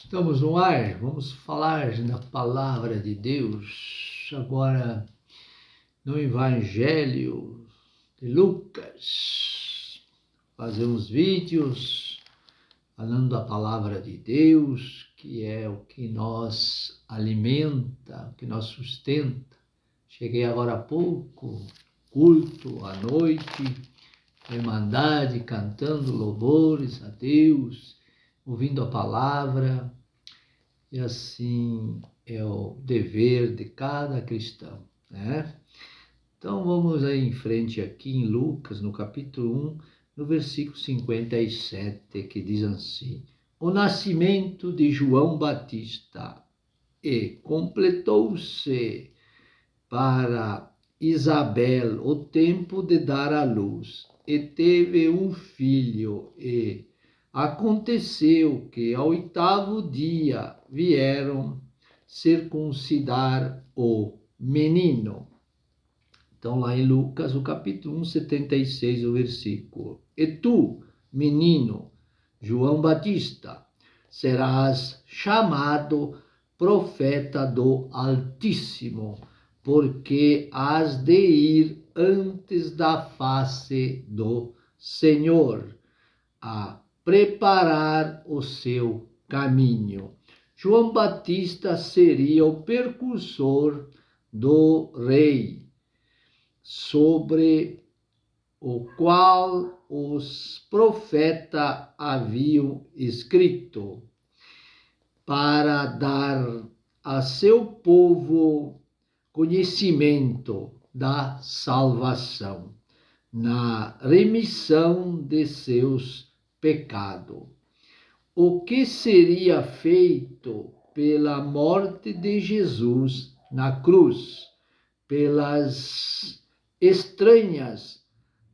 Estamos no ar, vamos falar da palavra de Deus, agora no Evangelho de Lucas. Fazemos vídeos falando da palavra de Deus, que é o que nos alimenta, o que nos sustenta. Cheguei agora há pouco, culto à noite, irmandade, cantando louvores a Deus, ouvindo a palavra. E assim é o dever de cada cristão, né? Então vamos aí em frente aqui em Lucas, no capítulo 1, no versículo 57, que diz assim: O nascimento de João Batista, e completou-se para Isabel o tempo de dar à luz, e teve um filho, e aconteceu que ao 8º dia vieram circuncidar o menino. Então, lá em Lucas, o capítulo 1, 76, o versículo: E tu, menino, João Batista, serás chamado profeta do Altíssimo, porque has de ir antes da face do Senhor, a preparar o seu caminho. João Batista seria o precursor do rei, sobre o qual os profetas haviam escrito, para dar a seu povo conhecimento da salvação, na remissão de seus pecados. O que seria feito pela morte de Jesus na cruz, pelas estranhas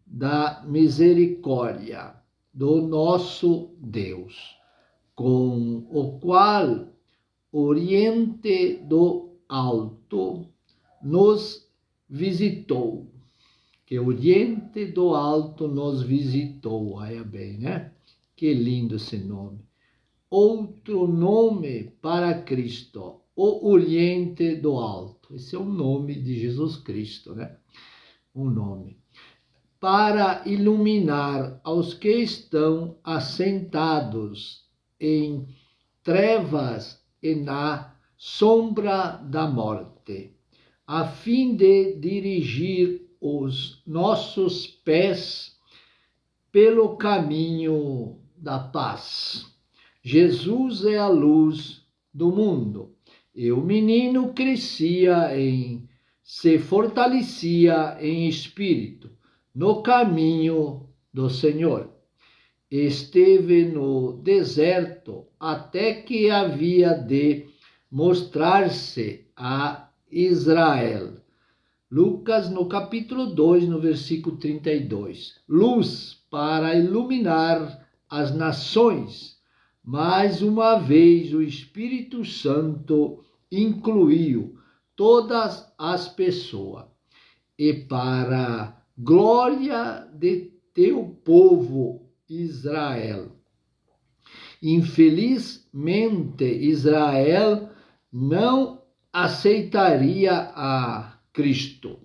da misericórdia do nosso Deus, com o qual Oriente do Alto nos visitou. Que Oriente do Alto nos visitou, olha bem, né? Que lindo esse nome. Outro nome para Cristo, o Oriente do Alto. Esse é o nome de Jesus Cristo, né? Um nome. Para iluminar aos que estão assentados em trevas e na sombra da morte, a fim de dirigir os nossos pés pelo caminho da paz. Jesus é a luz do mundo, e o menino se fortalecia em espírito no caminho do Senhor. Esteve no deserto até que havia de mostrar-se a Israel. Lucas, no capítulo 2, no versículo 32. Luz para iluminar as nações. Mais uma vez, o Espírito Santo incluiu todas as pessoas. E para glória de teu povo Israel. Infelizmente, Israel não aceitaria a Cristo.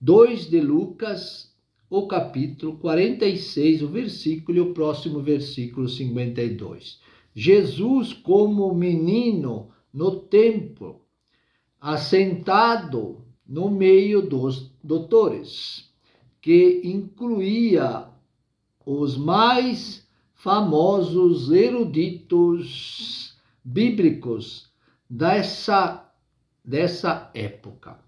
2 de Lucas, o capítulo 46, o versículo e o próximo versículo 52. Jesus como menino no templo, assentado no meio dos doutores, que incluía os mais famosos eruditos bíblicos dessa época.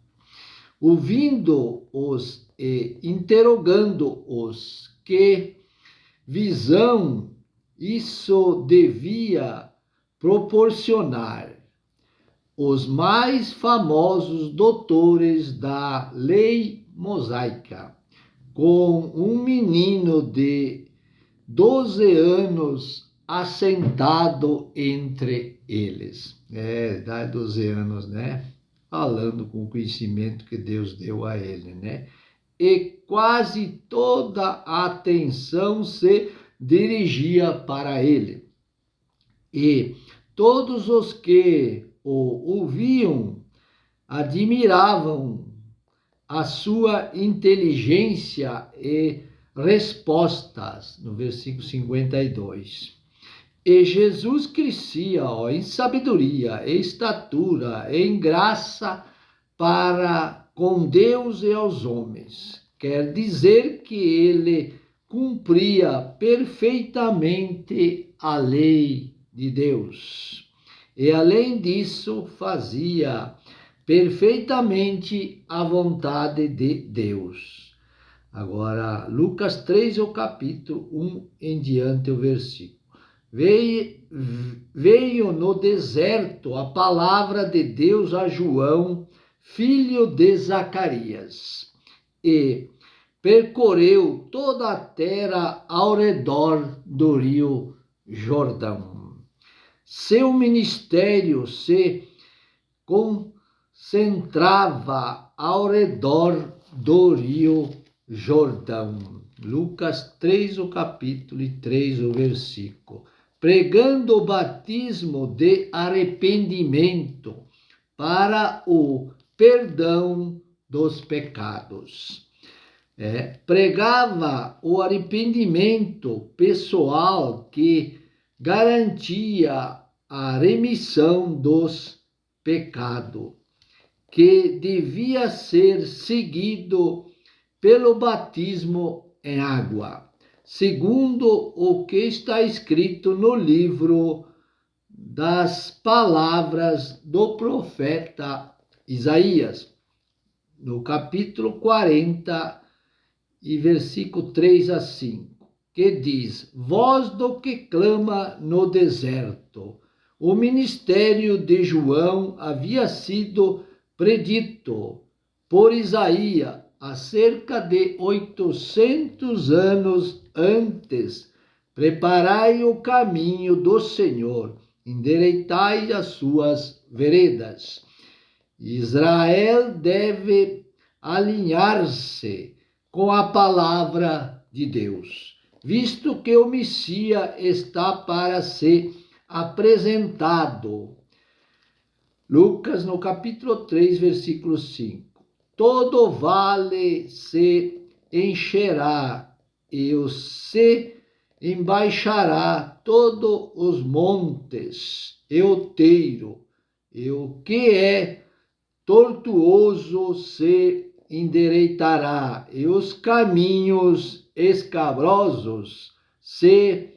Ouvindo-os e interrogando-os, que visão isso devia proporcionar. Os mais famosos doutores da lei mosaica, com um menino de 12 anos assentado entre eles. Dá 12 anos, né? Falando com o conhecimento que Deus deu a ele, né? E quase toda a atenção se dirigia para ele. E todos os que o ouviam admiravam a sua inteligência e respostas, no versículo 52. E Jesus crescia em sabedoria, em estatura, em graça para com Deus e aos homens. Quer dizer que ele cumpria perfeitamente a lei de Deus. E além disso, fazia perfeitamente a vontade de Deus. Agora, Lucas 3, o capítulo 1 em diante, o versículo. Veio no deserto a palavra de Deus a João, filho de Zacarias, e percorreu toda a terra ao redor do rio Jordão. Seu ministério se concentrava ao redor do rio Jordão. Lucas 3, o capítulo e 3, o versículo. Pregando o batismo de arrependimento para o perdão dos pecados. Pregava o arrependimento pessoal que garantia a remissão dos pecados, que devia ser seguido pelo batismo em água, segundo o que está escrito no livro das palavras do profeta Isaías, no capítulo 40 e versículo 3 a 5, que diz: Voz do que clama no deserto. O ministério de João havia sido predito por Isaías há cerca de 800 anos antes. Preparai o caminho do Senhor, endireitai as suas veredas. Israel deve alinhar-se com a palavra de Deus, visto que o Messias está para ser apresentado. Lucas, no capítulo 3, versículo 5. Todo vale se encherá e se embaixará todos os montes e outeiro, e o que é tortuoso se endireitará, e os caminhos escabrosos se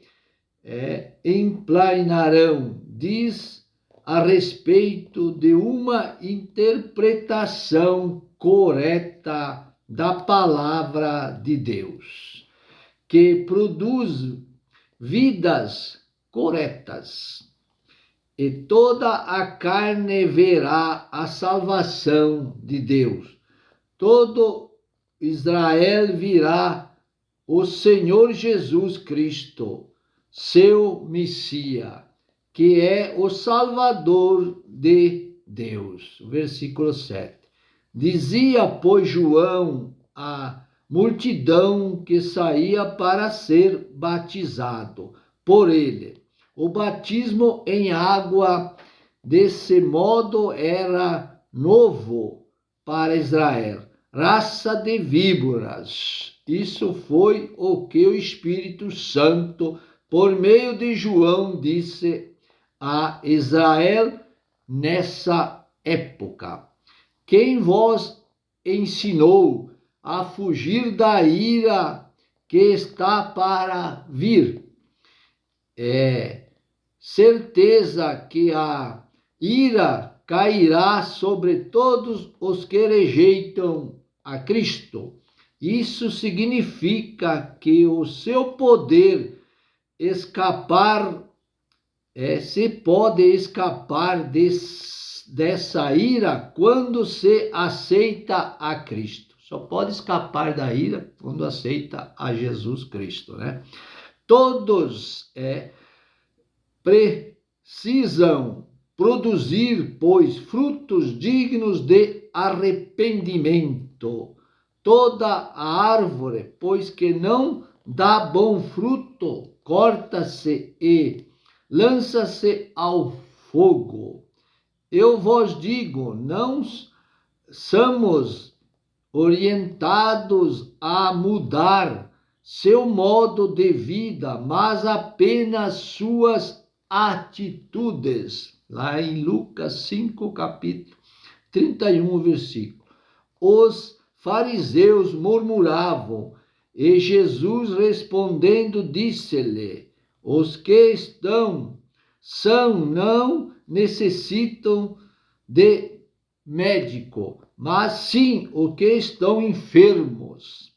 emplanarão, diz a respeito de uma interpretação correta da palavra de Deus, que produz vidas corretas. E toda a carne verá a salvação de Deus. Todo Israel virá o Senhor Jesus Cristo, seu Messias, que é o Salvador de Deus. Versículo 7. Dizia, pois, João à multidão que saía para ser batizado por ele. O batismo em água, desse modo, era novo para Israel, raça de víboras. Isso foi o que o Espírito Santo, por meio de João, disse a Israel nessa época. Quem vos ensinou a fugir da ira que está para vir? É certeza que a ira cairá sobre todos os que rejeitam a Cristo. Isso significa que o seu poder se pode escapar dessa ira quando se aceita a Cristo. Só pode escapar da ira quando aceita a Jesus Cristo, né? Todos precisam produzir, pois, frutos dignos de arrependimento. Toda a árvore, pois, que não dá bom fruto, corta-se e lança-se ao fogo. Eu vos digo, não somos orientados a mudar seu modo de vida, mas apenas suas atitudes. Lá em Lucas 5, capítulo 31, versículo. Os fariseus murmuravam, e Jesus respondendo disse-lhe: os que são não necessitam de médico, mas sim os que estão enfermos.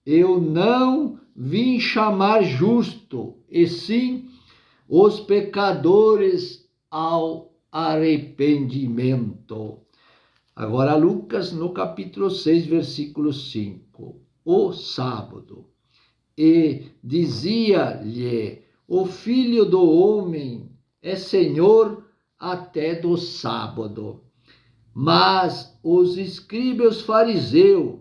Eu não vim chamar justo, e sim os pecadores ao arrependimento. Agora, Lucas, no capítulo 6, versículo 5. O sábado. E dizia-lhe: o Filho do Homem é Senhor até do sábado. Mas os escribas e os fariseus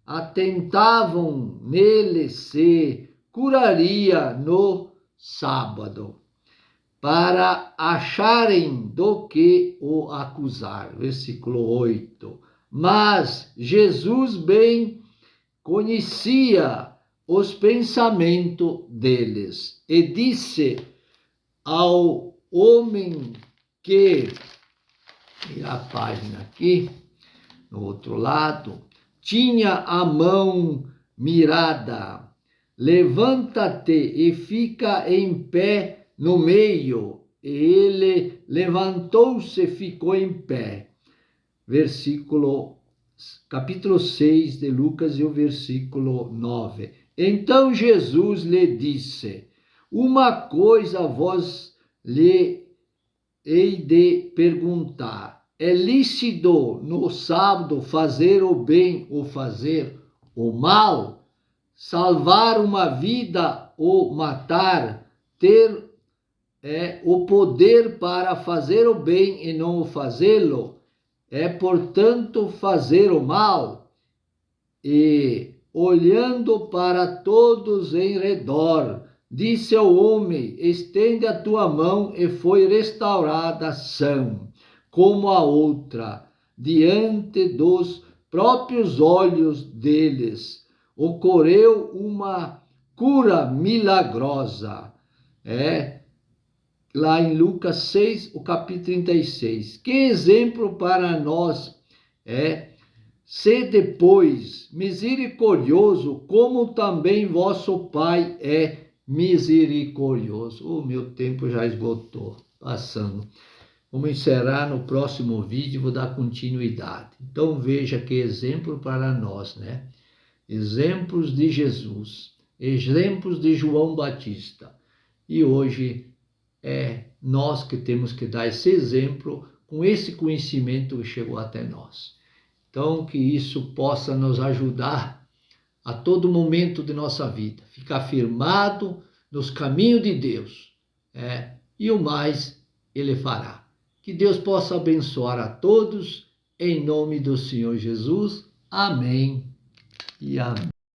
atentavam nele se curaria no sábado, para acharem do que o acusar. Versículo 8. Mas Jesus bem conhecia os pensamentos deles e disse ao homem que, virar a página aqui, no outro lado, tinha a mão mirada: levanta-te e fica em pé no meio. E ele levantou-se e ficou em pé. Capítulo 6 de Lucas e o versículo 9. Então Jesus lhe disse: uma coisa vos lhe hei de perguntar. É lícito no sábado fazer o bem ou fazer o mal? Salvar uma vida ou matar? Ter o poder para fazer o bem e não o fazê-lo? É, portanto, fazer o mal? E, olhando para todos em redor, disse ao homem: estende a tua mão, e foi restaurada sã, como a outra, diante dos próprios olhos deles. Ocorreu uma cura milagrosa. Lá em Lucas 6, o capítulo 36. Que exemplo para nós sede, pois, misericordioso, como também vosso Pai é misericordioso. O meu tempo já esgotou, passando. Vamos encerrar no próximo vídeo, vou dar continuidade. Então veja que exemplo para nós, né? Exemplos de Jesus, exemplos de João Batista. E hoje é nós que temos que dar esse exemplo com esse conhecimento que chegou até nós. Então, que isso possa nos ajudar a todo momento de nossa vida, ficar firmado nos caminhos de Deus, e o mais Ele fará. Que Deus possa abençoar a todos, em nome do Senhor Jesus. Amém e amém.